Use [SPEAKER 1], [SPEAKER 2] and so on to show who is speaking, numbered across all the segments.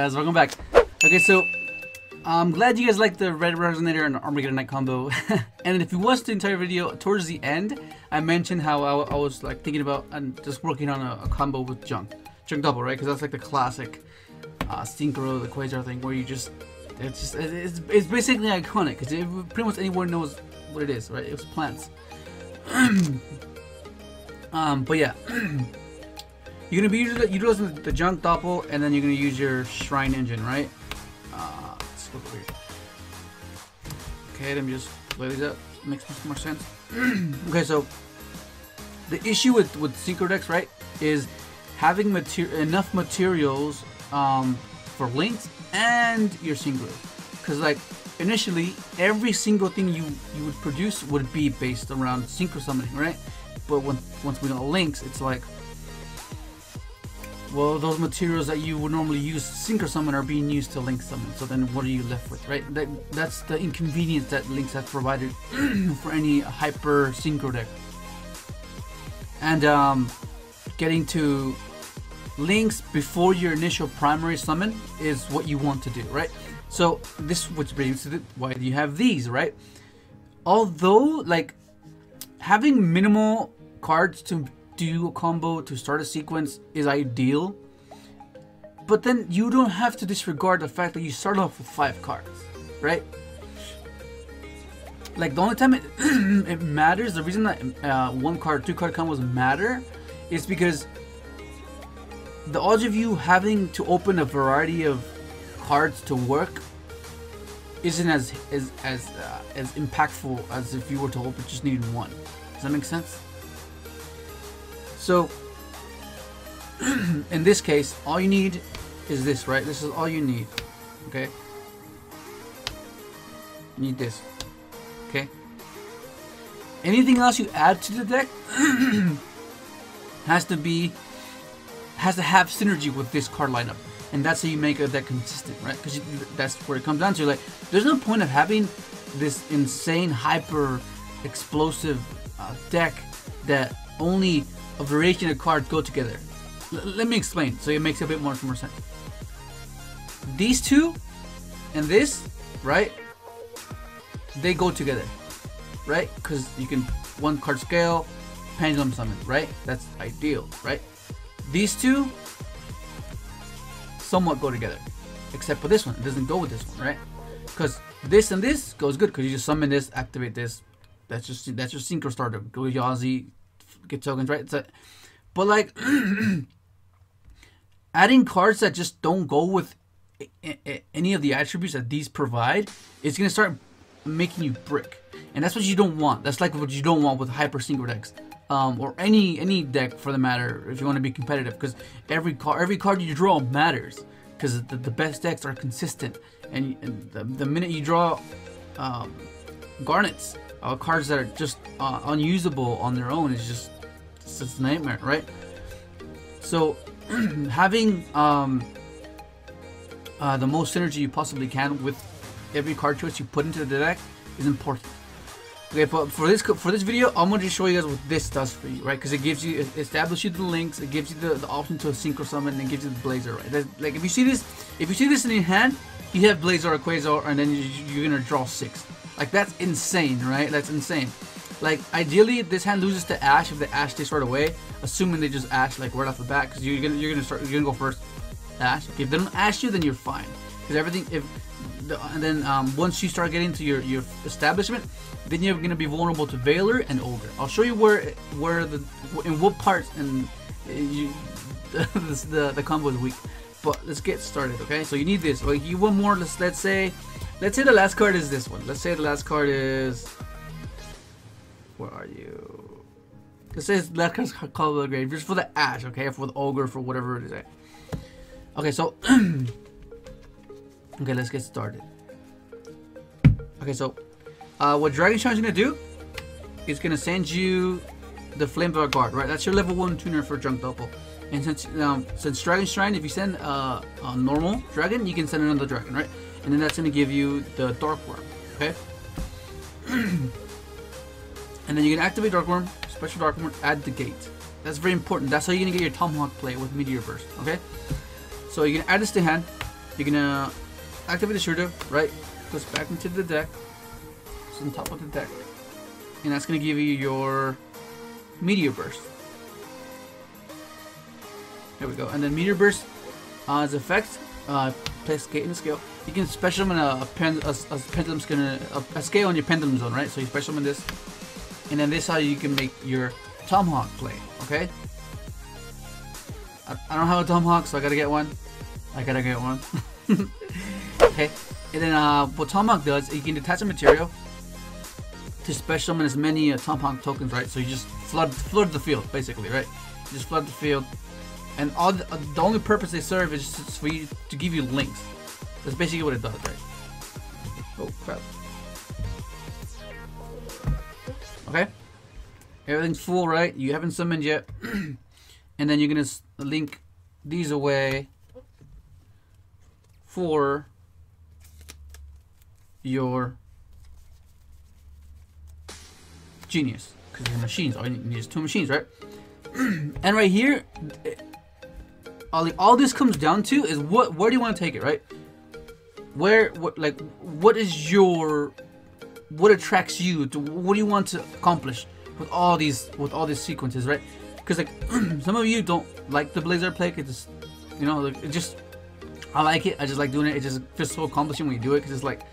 [SPEAKER 1] guys, welcome back. Okay, so I'm glad you guys liked the Red Resonator and Armageddon Knight combo. And if you watched the entire video, towards the end, I mentioned how I was like thinking about and just working on a combo with Junk Double, right? Because that's like the classic synchro, the quasar thing, where you just it's basically iconic because pretty much anyone knows what it is, right? It was plants. But yeah. You're gonna be utilizing the Junk Doppel, and then you're gonna use your Shrine Engine, right? Let's look over here. Okay, let me just lay these out. Makes much more sense. Okay, so the issue with synchro decks, right, is having enough materials for links and your synchro. Because like initially, every single thing you would produce would be based around synchro summoning, right? But once we got links, it's like, well, those materials that you would normally use to synchro summon are being used to link summon. So then what are you left with, right? That's the inconvenience that links have provided for any hyper synchro deck. And getting to links before your initial primary summon is what you want to do, right? So this which brings to why do you have these, right? Although like having minimal cards to do a combo to start a sequence is ideal, but then you don't have to disregard the fact that you start off with 5 cards, right? Like the only time it matters, the reason that 1 card, 2 card combos matter is because the odds of you having to open a variety of cards to work isn't as impactful as if you were to open just needing 1. Does that make sense? So, in this case, all you need is this, right? This is all you need, okay? You need this, okay? Anything else you add to the deck has to have synergy with this card lineup, and that's how you make a deck consistent, right? Because that's where it comes down to. Like, there's no point of having this insane, hyper explosive deck that only a variation of cards go together. Let me explain so it makes a bit more sense. These two and this, right? They go together, right? Because you can 1 card scale, pendulum summon, right? That's ideal, right? These two somewhat go together, except for this one. It doesn't go with this one, right? Because this and this goes good because you just summon this, activate this. That's your synchro starter. Go Yazzie, get tokens, right? But like adding cards that just don't go with any of the attributes that these provide is gonna start making you brick, and that's what you don't want. That's like what you don't want with hyper synchro decks, or any deck for the matter. If you want to be competitive, because every card you draw matters, because the best decks are consistent, and the minute you draw garnets, cards that are just unusable on their own, is just it's a nightmare, right? So having the most synergy you possibly can with every card choice you put into the deck is important. Okay, but for this video, I'm going to show you guys what this does for you, right? Because it establishes you the links, it gives you the option to a synchro summon, and it gives you the Blazer, right? Like if you see this in your hand, you have Blazer or Quasar, and then you're gonna draw 6. Like that's insane, right? That's insane. Like ideally, this hand loses to Ash if the Ash takes right away, assuming they just Ash like right off the bat, because you're gonna go first. Ash. Okay, if they don't Ash you, then you're fine. Because everything, and then once you start getting to your establishment, then you're gonna be vulnerable to Veiler and Ogre. I'll show you in what parts and the combo is weak. But let's get started, okay? So you need this. Like you want more. Let's say the last card is this one. Let's say the last card is, where are you? Let's say the last card's called the grave. Just for the Ash, okay? For the Ogre, for whatever it is. Okay, so okay, let's get started. Okay, so what Dragon Shine is gonna do is gonna send you the Flamethrower Guard, right? That's your level 1 tuner for Junk Doppel. And since Dragon Shrine, if you send a normal dragon, you can send another dragon, right? And then that's gonna give you the Dark Worm, okay? And then you can activate Dark Worm, special Dark Worm, add the gate. That's very important. That's how you're gonna get your Tomahawk play with Meteor Burst, okay? So you can add this to hand, you're gonna activate the shooter, right? Goes back into the deck. It's on top of the deck. And that's gonna give you your meteor burst. There we go. And then meteor burst as effect, place gate in the scale. You can special summon a scale on your pendulum zone, right? So you special summon this, and then this is how you can make your tomahawk play. Okay. I don't have a tomahawk, so I gotta get one. Okay. And then what tomahawk does, you can detach a material to special summon as many tomahawk tokens, right? So you just flood the field, basically, right? You just flood the field, and all the only purpose they serve is just for you to give you links. That's basically what it does, right? Oh crap. Okay, everything's full, right? You haven't summoned yet, and then you're gonna link these away for your genius, because they're machines. All you need is 2 machines, right? And right here, all this comes down to is where do you want to take it, right? What attracts you to, what do you want to accomplish with all these sequences, right? Because like some of you don't like the blazer play, it just, you know, like, it just, I like it. I just like doing it. It just feels so accomplishing when you do it, because it's like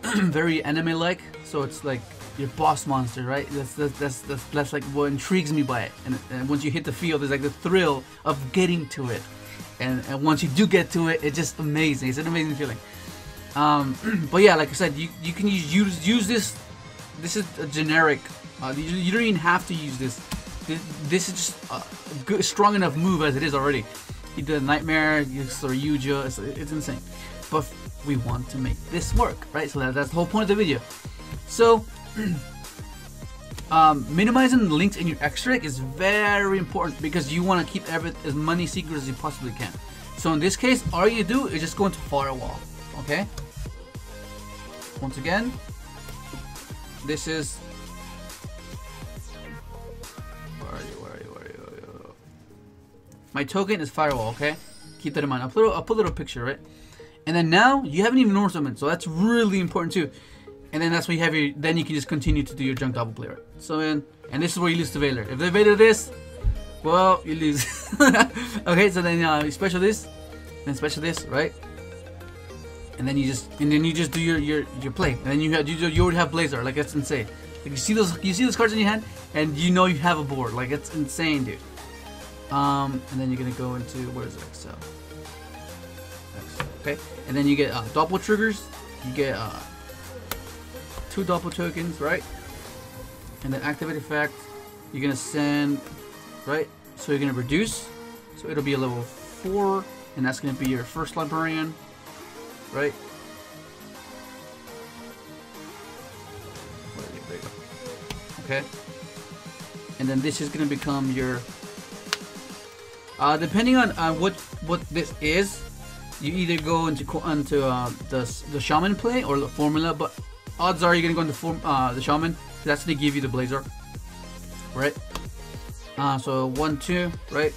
[SPEAKER 1] very anime-like. So it's like your boss monster, right? That's like what intrigues me by it. And once you hit the field, there's like the thrill of getting to it. And once you do get to it, it's just amazing. It's an amazing feeling. But yeah, like I said, you can use this. This is a generic. You don't even have to use this. This is just a good, strong enough move as it is already. You did a nightmare, you sort of yugioh. It's insane. But we want to make this work, right? So that's the whole point of the video. So minimizing the links in your extract is very important, because you want to keep as many secrets as you possibly can. So in this case, all you do is just go into firewall. Okay. Once again, this is. Where are you? My token is firewall. Okay. Keep that in mind. I'll put a little picture, right? And then now you haven't even normal summoned, so that's really important too. And then that's when you have your. Then you can just continue to do your junk double play, right? So and this is where you lose to Veiler. If they Veiler this, well, you lose. Okay, so then you special this, then special this, right? And then you just do your play, and then you already have Blazer. Like, that's insane. Like, you see those cards in your hand, and you know you have a board. Like, it's insane, dude. And then you're gonna go into, where is it? Excel. Okay, and then you get doppel triggers. You get 2 doppel tokens, right? And then activate effect. You're gonna send, right? So you're gonna reduce. So it'll be a level 4, and that's gonna be your first librarian, right? There you go. Okay. And then this is gonna become your. Depending on what this is, you either go into the shaman play or the formula, but odds are you're gonna go into the shaman. That's gonna give you the blazer, right? So 1, 2, right?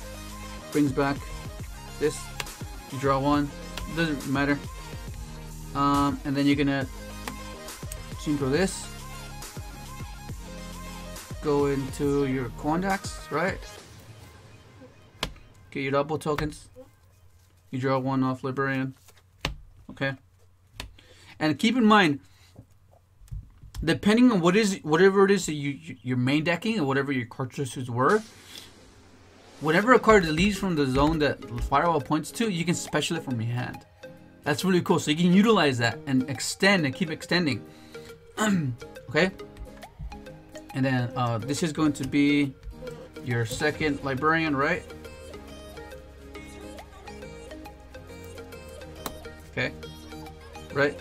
[SPEAKER 1] Brings back this. You draw 1. Doesn't matter. And then you're gonna synchro this. Go into your contacts, right? Get your double tokens. You draw 1 off librarian. Okay. And keep in mind, depending on whatever it is that you're main decking, or whatever your card choices were, whenever a card leaves from the zone that firewall points to, you can special it from your hand. That's really cool. So you can utilize that and extend and keep extending. Okay. And then this is going to be your second librarian, right? Okay. Right.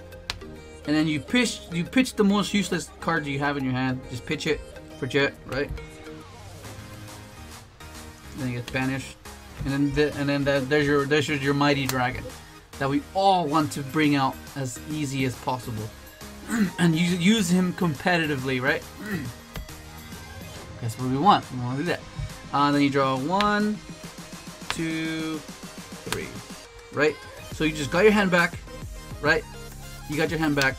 [SPEAKER 1] And then you pitch the most useless card you have in your hand. Just pitch it for jet, right? Then it gets banished, and then there's your mighty dragon that we all want to bring out as easy as possible, and use him competitively, right? That's what we want. We want to do that. Then you draw 1, 2, 3, right? So you just got your hand back, right? You got your hand back,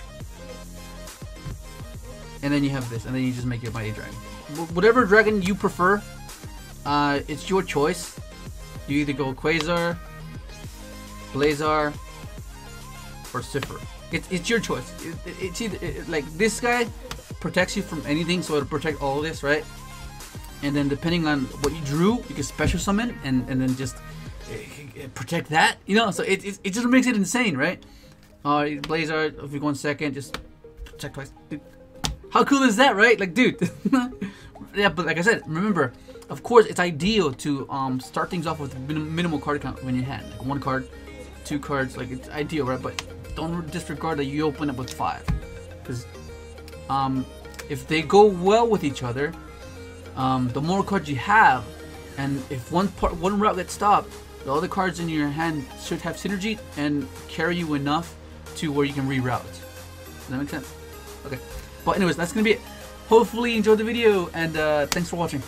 [SPEAKER 1] and then you have this, and then you just make your mighty dragon. Whatever dragon you prefer, it's your choice. You either go Quasar, Blazar, or Cipher. It's your choice. It's either like this guy protects you from anything, so it'll protect all of this, right? And then depending on what you drew, you can special summon and then just protect that, you know. So it just makes it insane, right? Blazar, if you go in second, just protect twice. Dude, how cool is that, right? Like, dude. Yeah, but like I said, remember, of course, it's ideal to start things off with minimal card count in your hand, like 1 card, 2 cards, like it's ideal, right? But don't disregard that you open up with 5, because if they go well with each other, the more cards you have, and if one route gets stopped, the other cards in your hand should have synergy and carry you enough to where you can reroute. Does that make sense? Okay. But anyways, that's gonna be it. Hopefully you enjoyed the video, and thanks for watching.